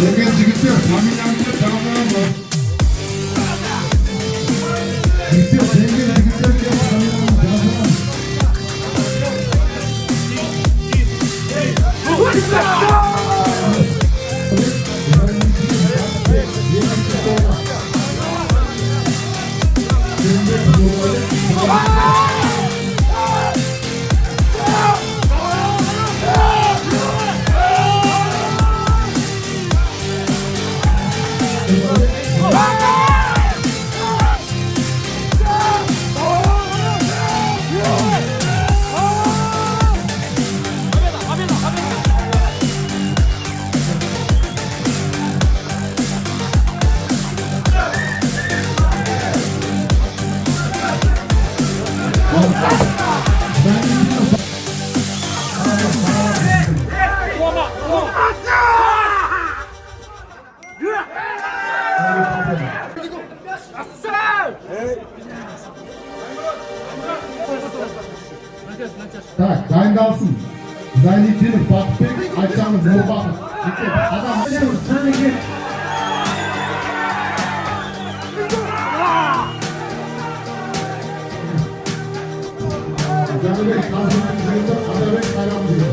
Yemek çıkıyor. Tahminlerinde tamamlanan var. Gidiyor. Yemek çıkıyor. Tak, sein kalsın. Seine Tiere, Backpick, Ayça'nın Zorba. Adam, sana git. Canı Bey, kalsın, Ada Bey, Kayran diyor.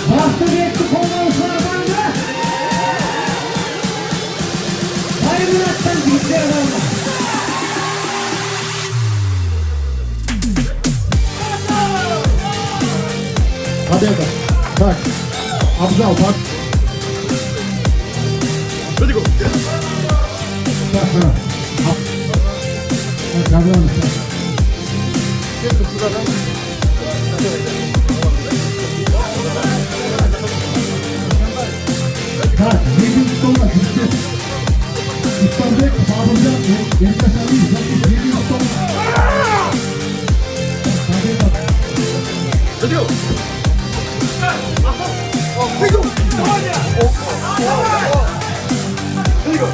Bastı geçti kolları sıradandı. Hayır Murat'tan gitti adamlar. Hadi Eda. Bak. Abzal bak. Hadi go. Bak ha. Bak kavram. Tak, yedi üstüne gitti. İstanbul'da bağıracak mı? Yeni taşanlı izledik. Yedi üstüne. Hadi bak. Hadi go. Hadi go. Hadi go.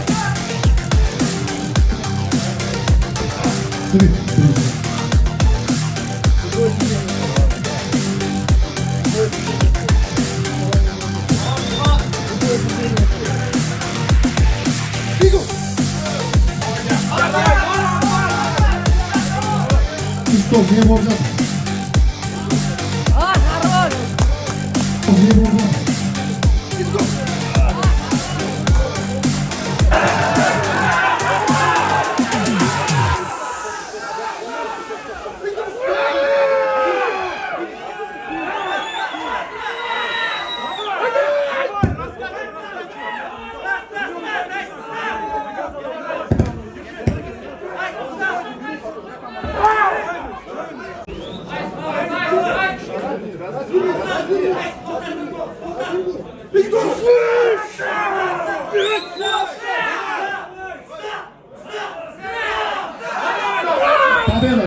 Stop, niye bozacak? Niye bozacak? Hadi go.